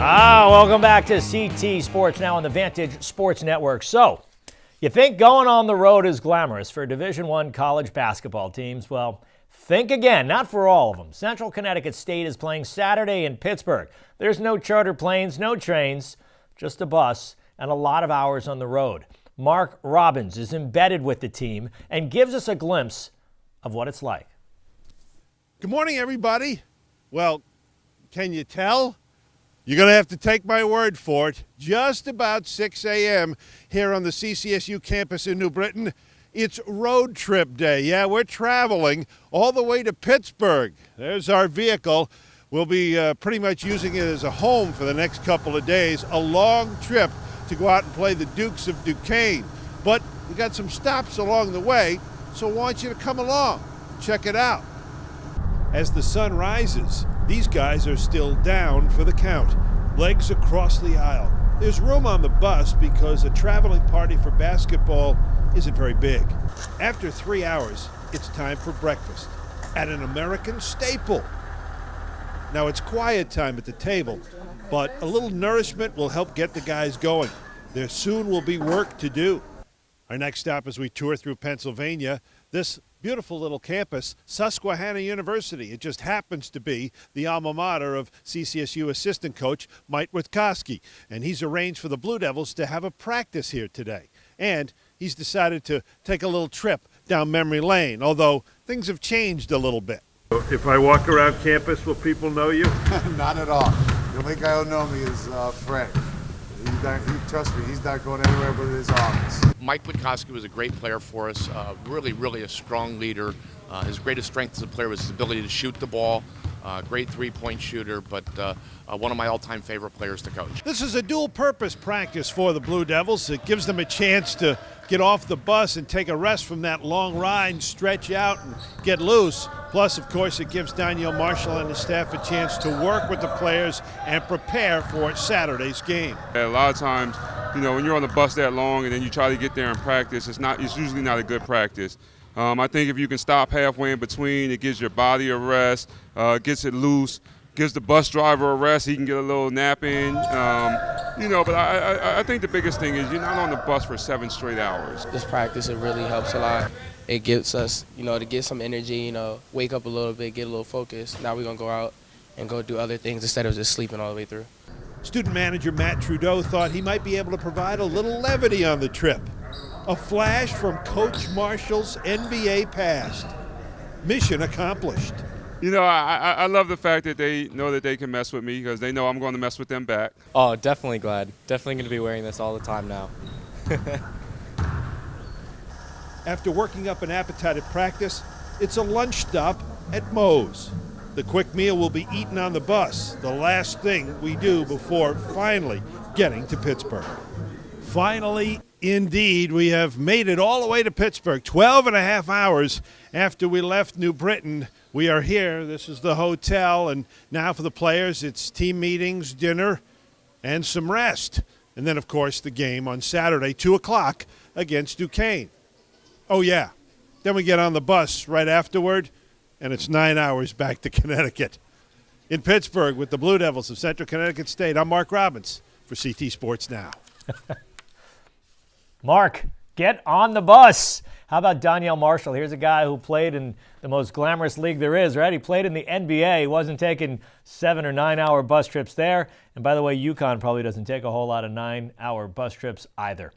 Welcome back to CT Sports Now on the Vantage Sports Network. So, you think going on the road is glamorous for Division I college basketball teams? Well, think again, not for all of them. Central Connecticut State is playing Saturday in Pittsburgh. There's no charter planes, no trains, just a bus and a lot of hours on the road. Marc Robbins is embedded with the team and gives us a glimpse of what it's like. Good morning, everybody. Well, can you tell? You're going to have to take my word for it. Just about 6 a.m. here on the CCSU campus in New Britain. It's road trip day. Yeah, we're traveling all the way to Pittsburgh. There's our vehicle. We'll be pretty much using it as a home for the next couple of days. A long trip to go out and play the Dukes of Duquesne. But we got some stops along the way, so I want you to come along. Check it out. As the sun rises, these guys are still down for the count. Legs across the aisle. There's room on the bus because a traveling party for basketball isn't very big. After 3 hours, it's time for breakfast at an American staple. Now, it's quiet time at the table, but a little nourishment will help get the guys going. There soon will be work to do. Our next stop as we tour through Pennsylvania, this beautiful little campus, Susquehanna University. It just happens to be the alma mater of CCSU assistant coach Mike Witkowski, and he's arranged for the Blue Devils to have a practice here today. And he's decided to take a little trip down memory lane, although things have changed a little bit. If I walk around campus, will people know you? Not at all. The only guy who'll know me is Fred. Trust me, he's not going anywhere but his office. Mike Witkowski was a great player for us, really a strong leader. His greatest strength as a player was his ability to shoot the ball. Great three-point shooter, but one of my all-time favorite players to coach. This is a dual-purpose practice for the Blue Devils. It gives them a chance to get off the bus and take a rest from that long ride, stretch out and get loose. Plus, of course, it gives Daniel Marshall and his staff a chance to work with the players and prepare for Saturday's game. A lot of times, when you're on the bus that long and then you try to get there and practice, it's usually not a good practice. I think if you can stop halfway in between, it gives your body a rest, gets it loose, gives the bus driver a rest. He can get a little nap in. But I think the biggest thing is you're not on the bus for 7 straight hours. This practice, it really helps a lot. It gives us, to get some energy, wake up a little bit, get a little focus. Now we're going to go out and go do other things instead of just sleeping all the way through. Student manager Matt Trudeau thought he might be able to provide a little levity on the trip. A flash from Coach Marshall's NBA past. Mission accomplished. I love the fact that they know that they can mess with me because they know I'm going to mess with them back. Oh, definitely glad. Definitely going to be wearing this all the time now. After working up an appetite at practice, it's a lunch stop at Moe's. The quick meal will be eaten on the bus, the last thing we do before finally getting to Pittsburgh. Finally, indeed, we have made it all the way to Pittsburgh. 12 and a half hours after we left New Britain, we are here. This is the hotel, and now for the players, it's team meetings, dinner, and some rest. And then, of course, the game on Saturday, 2 o'clock, against Duquesne. Oh, yeah. Then we get on the bus right afterward, and it's 9 hours back to Connecticut. In Pittsburgh with the Blue Devils of Central Connecticut State, I'm Marc Robbins for CT Sports Now. Mark, get on the bus. How about Daniel Marshall? Here's a guy who played in the most glamorous league there is, right? He played in the NBA. He wasn't taking 7 or 9 hour bus trips there. And by the way, UConn probably doesn't take a whole lot of 9 hour bus trips either.